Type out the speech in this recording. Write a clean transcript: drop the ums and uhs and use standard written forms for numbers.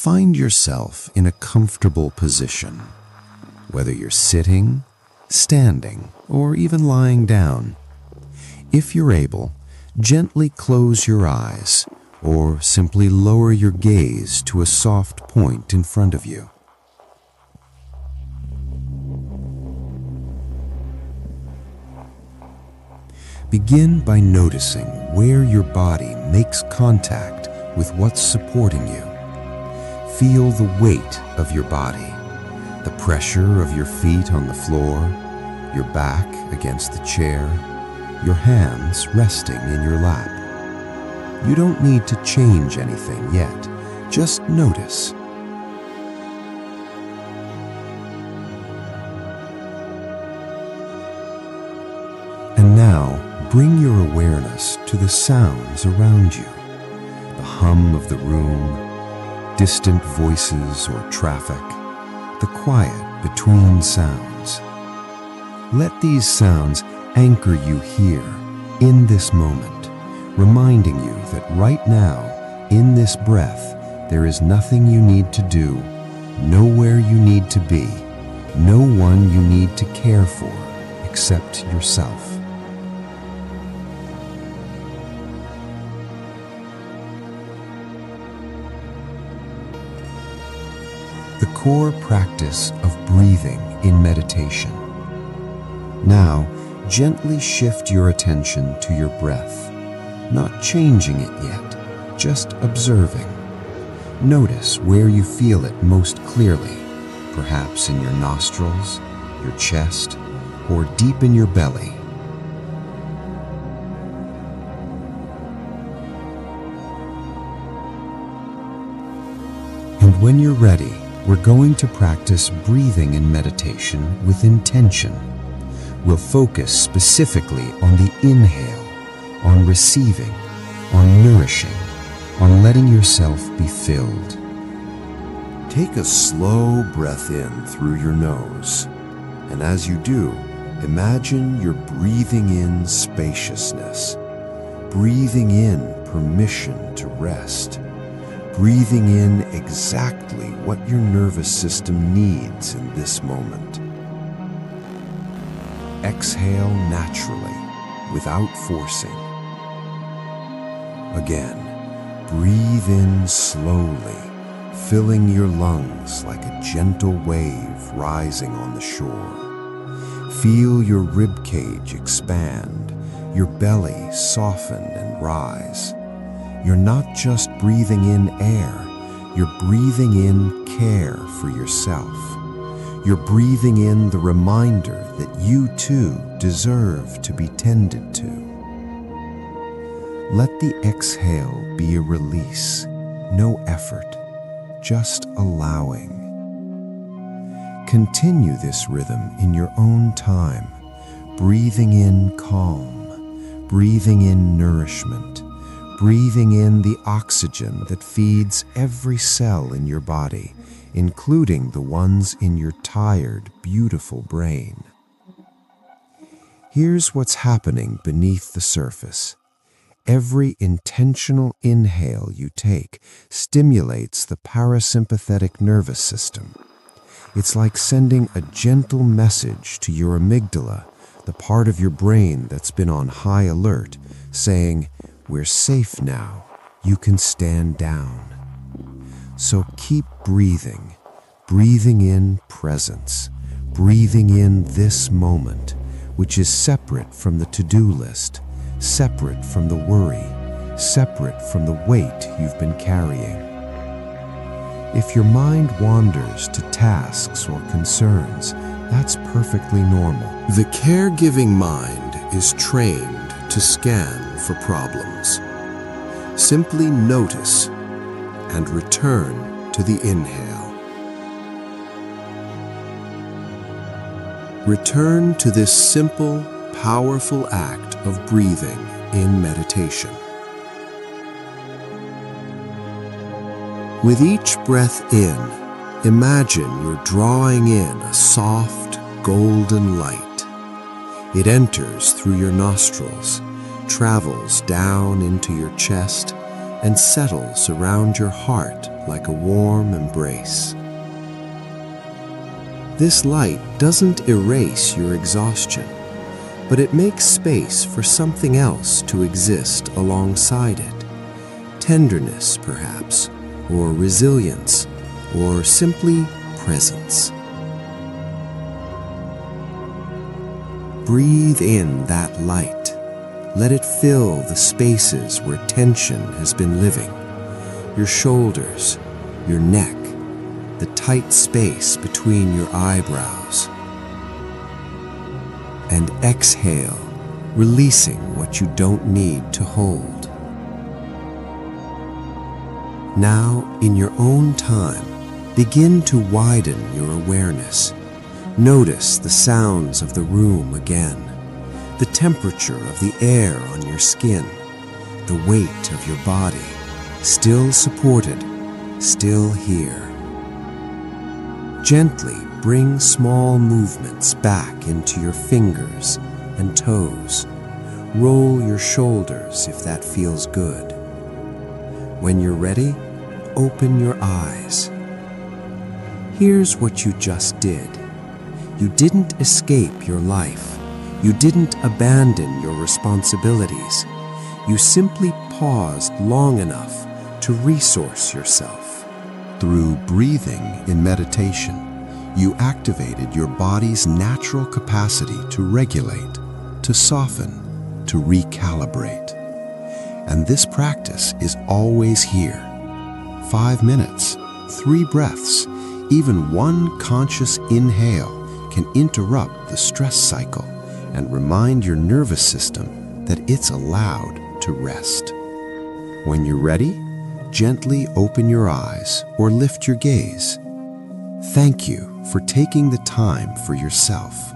Find yourself in a comfortable position, whether you're sitting, standing, or even lying down. If you're able, gently close your eyes or simply lower your gaze to a soft point in front of you. Begin by noticing where your body makes contact with what's supporting you. Feel the weight of your body, the pressure of your feet on the floor, your back against the chair, your hands resting in your lap. You don't need to change anything yet, just notice. And now, bring your awareness to the sounds around you, the hum of the room, distant voices or traffic, the quiet between sounds. Let these sounds anchor you here, in this moment, reminding you that right now, in this breath, there is nothing you need to do, nowhere you need to be, no one you need to care for except yourself. The core practice of breathing in meditation. Now, gently shift your attention to your breath, not changing it yet, just observing. Notice where you feel it most clearly, perhaps in your nostrils, your chest, or deep in your belly. And when you're ready, we're going to practice breathing in meditation with intention. We'll focus specifically on the inhale, on receiving, on nourishing, on letting yourself be filled. Take a slow breath in through your nose, and as you do, imagine you're breathing in spaciousness, breathing in permission to rest, breathing in exactly what your nervous system needs in this moment. Exhale naturally, without forcing. Again, breathe in slowly, filling your lungs like a gentle wave rising on the shore. Feel your rib cage expand, your belly soften and rise. You're not just breathing in air, you're breathing in care for yourself. You're breathing in the reminder that you too deserve to be tended to. Let the exhale be a release, no effort, just allowing. Continue this rhythm in your own time, breathing in calm, breathing in nourishment, breathing in the oxygen that feeds every cell in your body, including the ones in your tired, beautiful brain. Here's what's happening beneath the surface. Every intentional inhale you take stimulates the parasympathetic nervous system. It's like sending a gentle message to your amygdala, the part of your brain that's been on high alert, saying, "We're safe now. You can stand down." So keep breathing, breathing in presence, breathing in this moment, which is separate from the to-do list, separate from the worry, separate from the weight you've been carrying. If your mind wanders to tasks or concerns, that's perfectly normal. The caregiving mind is trained to scan for problems. Simply notice and return to the inhale. Return to this simple, powerful act of breathing in meditation. With each breath in, imagine you're drawing in a soft, golden light. It enters through your nostrils, travels down into your chest, and settles around your heart like a warm embrace. This light doesn't erase your exhaustion, but it makes space for something else to exist alongside it. Tenderness, perhaps, or resilience, or simply presence. Breathe in that light. Let it fill the spaces where tension has been living. Your shoulders, your neck, the tight space between your eyebrows. And exhale, releasing what you don't need to hold. Now, in your own time, begin to widen your awareness. Notice the sounds of the room again, the temperature of the air on your skin, the weight of your body, still supported, still here. Gently bring small movements back into your fingers and toes. Roll your shoulders if that feels good. When you're ready, open your eyes. Here's what you just did. You didn't escape your life. You didn't abandon your responsibilities. You simply paused long enough to resource yourself. Through breathing in meditation, you activated your body's natural capacity to regulate, to soften, to recalibrate. And this practice is always here. 5 minutes, 3 breaths, even one conscious inhale can interrupt the stress cycle and remind your nervous system that it's allowed to rest. When you're ready, gently open your eyes or lift your gaze. Thank you for taking the time for yourself.